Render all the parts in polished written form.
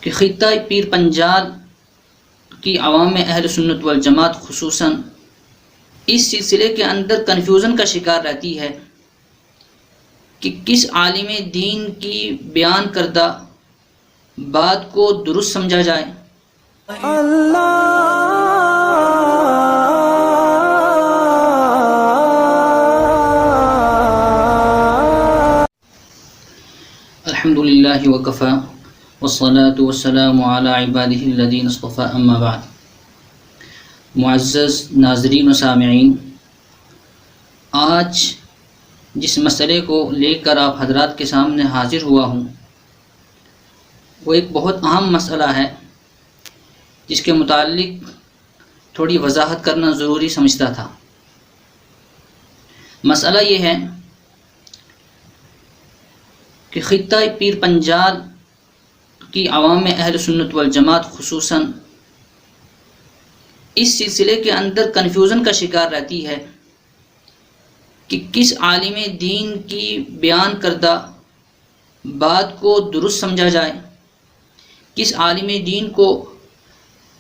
کہ خطہ پیر پنجال کی عوام اہل سنت والجماعت خصوصاً اس سلسلے کے اندر کنفیوژن کا شکار رہتی ہے کہ کس عالم دین کی بیان کردہ بات کو درست سمجھا جائے۔ الحمدللہ وکفی والصلاة والسلام علی عبادہ الذین اصطفی، اما بعد۔ معزز ناظرین و سامعین، آج جس مسئلے کو لے کر آپ حضرات کے سامنے حاضر ہوا ہوں وہ ایک بہت اہم مسئلہ ہے جس کے متعلق تھوڑی وضاحت کرنا ضروری سمجھتا تھا۔ مسئلہ یہ ہے کہ خطہ پیر پنجال کی عوام اہل سنت والجماعت خصوصاً اس سلسلے کے اندر کنفیوژن کا شکار رہتی ہے کہ کس عالم دین کی بیان کردہ بات کو درست سمجھا جائے، کس عالم دین کو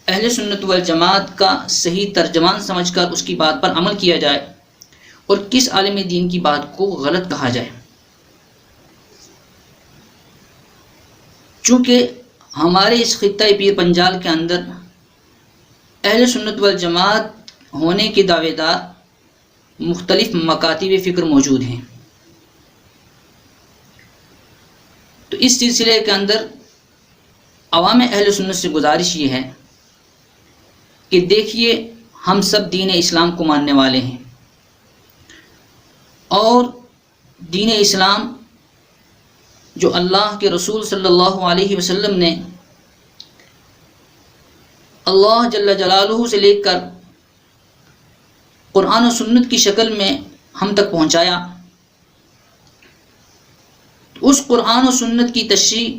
اہل سنت والجماعت کا صحیح ترجمان سمجھ کر اس کی بات پر عمل کیا جائے اور کس عالم دین کی بات کو غلط کہا جائے۔ چونکہ ہمارے اس خطہ پیر پنجال کے اندر اہل سنت والجماعت ہونے کے دعوے دار مختلف مکاتب فکر موجود ہیں، تو اس سلسلے کے اندر عوام اہل سنت سے گزارش یہ ہے کہ دیکھیے، ہم سب دین اسلام کو ماننے والے ہیں اور دین اسلام جو اللہ کے رسول صلی اللہ علیہ وسلم نے اللہ جل جلالہ سے لے کر قرآن و سنت کی شکل میں ہم تک پہنچایا، اس قرآن و سنت کی تشریح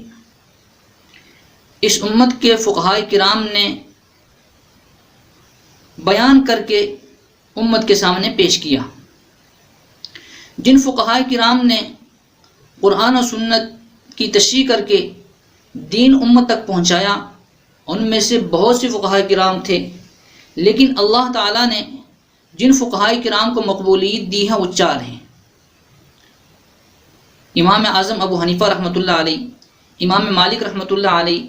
اس امت کے فقہائے کرام نے بیان کر کے امت کے سامنے پیش کیا۔ جن فقہائے کرام نے قرآن و سنت کی تشریح کر کے دین امت تک پہنچایا، ان میں سے بہت سے فقہائے کرام تھے، لیکن اللہ تعالیٰ نے جن فقہائے کرام کو مقبولیت دی ہے وہ چار ہیں: امام اعظم ابو حنیفہ رحمۃ اللہ علیہ، امام مالک رحمۃ اللہ علیہ،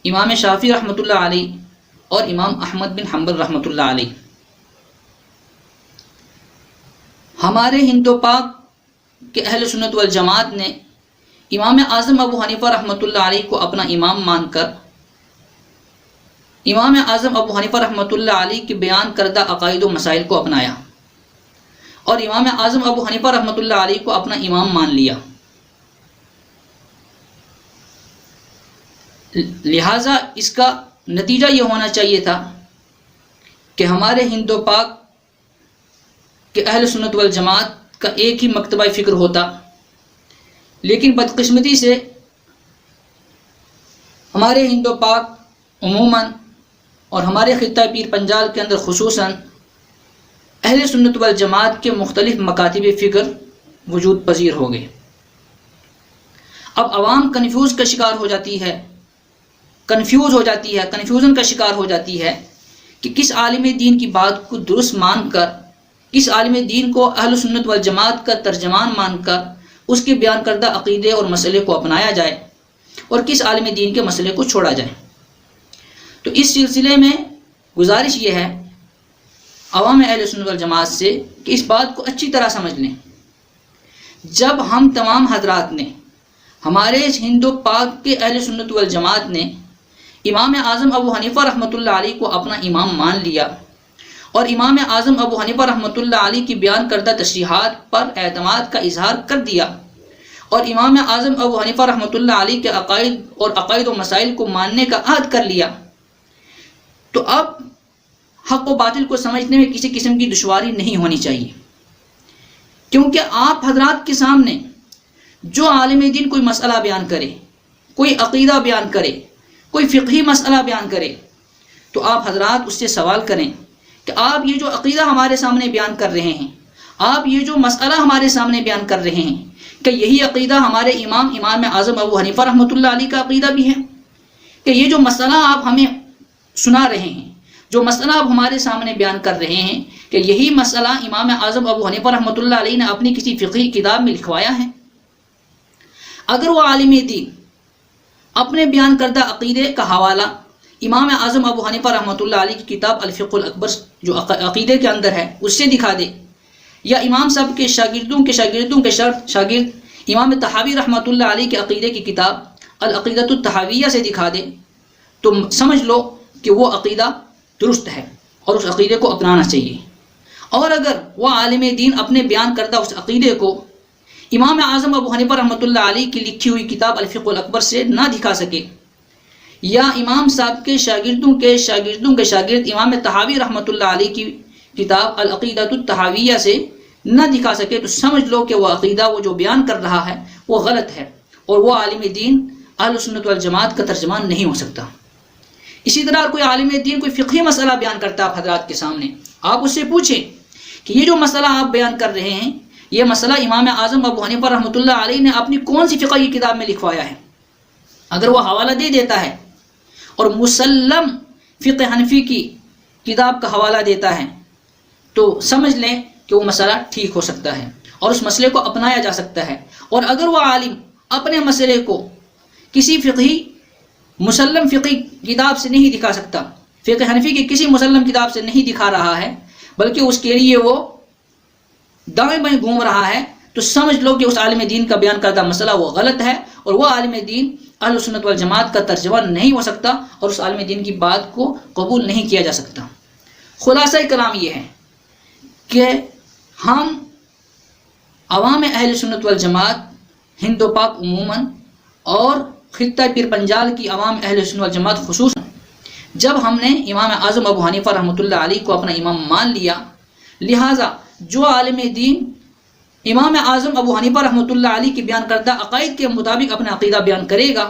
امام شافعی رحمۃ اللہ علیہ اور امام احمد بن حنبل رحمۃ اللہ علیہ۔ ہمارے ہند و پاک کہ اہل سنت والجماعت نے امام اعظم ابو حنیفہ رحمۃ اللہ علیہ کو اپنا امام مان کر امام اعظم ابو حنیفہ رحمۃ اللہ علیہ کے بیان کردہ عقائد و مسائل کو اپنایا اور امام اعظم ابو حنیفہ رحمۃ اللہ علیہ کو اپنا امام مان لیا۔ لہٰذا اس کا نتیجہ یہ ہونا چاہیے تھا کہ ہمارے ہند و پاک کہ اہل سنت والجماعت کا ایک ہی مکتبہ فکر ہوتا، لیکن بدقسمتی سے ہمارے ہند و پاک عموماً اور ہمارے خطہ پیر پنجال کے اندر خصوصاً اہل سنت والجماعت کے مختلف مکاتب فکر وجود پذیر ہو گئے۔ اب عوام کنفیوژن کا شکار ہو جاتی ہے کنفیوژن کا شکار ہو جاتی ہے کہ کس عالم دین کی بات کو درست مان کر، کس عالم دین کو اہل سنت والجماعت کا ترجمان مان کر اس کے بیان کردہ عقیدے اور مسئلے کو اپنایا جائے اور کس عالم دین کے مسئلے کو چھوڑا جائے۔ تو اس سلسلے میں گزارش یہ ہے عوام اہل سنت والجماعت سے کہ اس بات کو اچھی طرح سمجھ لیں۔ جب ہم تمام حضرات نے، ہمارے ہند و پاک کے اہل سنت والجماعت نے امام اعظم ابو حنیفہ رحمۃ اللہ علیہ کو اپنا امام مان لیا اور امام اعظم ابو حنیفہ رحمۃ اللہ علیہ کی بیان کردہ تشریحات پر اعتماد کا اظہار کر دیا اور امام اعظم ابو حنیفہ رحمۃ اللہ علیہ کے عقائد و مسائل کو ماننے کا عہد کر لیا، تو اب حق و باطل کو سمجھنے میں کسی قسم کی دشواری نہیں ہونی چاہیے، کیونکہ آپ حضرات کے سامنے جو عالم دین کوئی مسئلہ بیان کرے، کوئی عقیدہ بیان کرے، کوئی فقہی مسئلہ بیان کرے، تو آپ حضرات اس سے سوال کریں کہ آپ یہ جو عقیدہ ہمارے سامنے بیان کر رہے ہیں، آپ یہ جو مسئلہ ہمارے سامنے بیان کر رہے ہیں، کہ یہی عقیدہ ہمارے امام اعظم ابو حنیفہ رحمۃ اللہ علیہ کا عقیدہ بھی ہے، کہ یہ جو مسئلہ آپ ہمیں سنا رہے ہیں، جو مسئلہ آپ ہمارے سامنے بیان کر رہے ہیں، کہ یہی مسئلہ امام اعظم ابو حنیفہ رحمۃ اللہ علیہ نے اپنی کسی فقہی کتاب میں لکھوایا ہے۔ اگر وہ عالم دین اپنے بیان کردہ عقیدے کا حوالہ امام اعظم ابو حنیفہ رحمۃ اللہ علیہ کی کتاب الفقہ الاکبر جو عقیدے کے اندر ہے اس سے دکھا دے، یا امام صاحب کے شاگردوں کے شاگرد امام طحاوی رحمۃ اللہ علیہ کے عقیدے کی کتاب العقیدۃ الطحاویہ سے دکھا دے، تو سمجھ لو کہ وہ عقیدہ درست ہے اور اس عقیدے کو اپنانا چاہیے۔ اور اگر وہ عالم دین اپنے بیان کردہ اس عقیدے کو امام اعظم ابو حنیفہ رحمۃ اللہ علیہ کی لکھی ہوئی کتاب الفقہ الاکبر سے نہ دکھا سکے، یا امام صاحب کے شاگردوں کے شاگرد امام طحاوی رحمۃ اللہ علیہ کی کتاب العقیدۃ الطحاویہ سے نہ دکھا سکے، تو سمجھ لو کہ وہ عقیدہ وہ جو بیان کر رہا ہے وہ غلط ہے، اور وہ عالم دین اہل سنت والجماعت کا ترجمان نہیں ہو سکتا۔ اسی طرح کوئی عالم دین کوئی فقہی مسئلہ بیان کرتا ہے آپ حضرات کے سامنے، آپ اس سے پوچھیں کہ یہ جو مسئلہ آپ بیان کر رہے ہیں، یہ مسئلہ امام اعظم ابو حنیفہ رحمۃ اللہ علیہ نے اپنی کون سی فقہی کتاب میں لکھوایا ہے؟ اگر وہ حوالہ دے دیتا ہے اور مسلم فقہ حنفی کی کتاب کا حوالہ دیتا ہے، تو سمجھ لیں کہ وہ مسئلہ ٹھیک ہو سکتا ہے اور اس مسئلے کو اپنایا جا سکتا ہے۔ اور اگر وہ عالم اپنے مسئلے کو کسی فقہی مسلم فقہی کتاب سے نہیں دکھا سکتا، فقہ حنفی کی کسی مسلم کتاب سے نہیں دکھا رہا ہے، بلکہ اس کے لیے وہ دائیں بائیں گھوم رہا ہے، تو سمجھ لو کہ اس عالم دین کا بیان کردہ مسئلہ وہ غلط ہے، اور وہ عالم دین اہل سنت والجماعت کا ترجمان نہیں ہو سکتا، اور اس عالم دین کی بات کو قبول نہیں کیا جا سکتا۔ خلاصہ کلام یہ ہے کہ ہم عوام اہل سنت والجماعت ہند و پاک عموماً اور خطہ پیر پنجال کی عوام اہل سنت والجماعت خصوصاً جب ہم نے امام اعظم ابو حنیفہ رحمۃ اللہ علیہ کو اپنا امام مان لیا، لہٰذا جو عالم دین امام اعظم ابو حنیفہ رحمۃ اللہ علیہ کی بیان کردہ عقائد کے مطابق اپنا عقیدہ بیان کرے گا،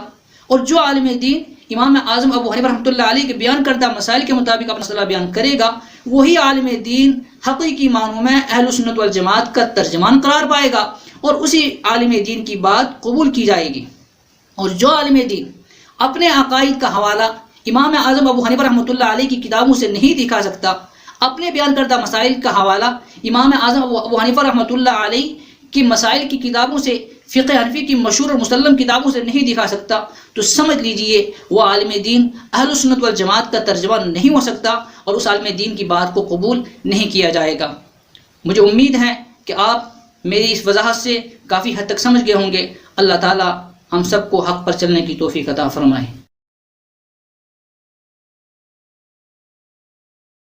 اور جو عالم دین امام اعظم ابو حنیفہ رحمۃ اللہ علیہ کے بیان کردہ مسائل کے مطابق اپنا مسئلہ بیان کرے گا، وہی عالم دین حقیقی معنوں میں اہل سنت والجماعت کا ترجمان قرار پائے گا، اور اسی عالم دین کی بات قبول کی جائے گی۔ اور جو عالم دین اپنے عقائد کا حوالہ امام اعظم ابو حنیفہ رحمۃ اللہ علیہ کی کتابوں سے نہیں دکھا سکتا، اپنے بیان کردہ مسائل کا حوالہ امام اعظم ابو حنیفہ رحمۃ اللہ علیہ کی مسائل کی کتابوں سے، فقہ حنفی کی مشہور اور مسلم کتابوں سے نہیں دکھا سکتا، تو سمجھ لیجئے وہ عالم دین اہل سنت والجماعت کا ترجمان نہیں ہو سکتا، اور اس عالم دین کی بات کو قبول نہیں کیا جائے گا۔ مجھے امید ہے کہ آپ میری اس وضاحت سے کافی حد تک سمجھ گئے ہوں گے۔ اللہ تعالی ہم سب کو حق پر چلنے کی توفیق عطا فرمائے۔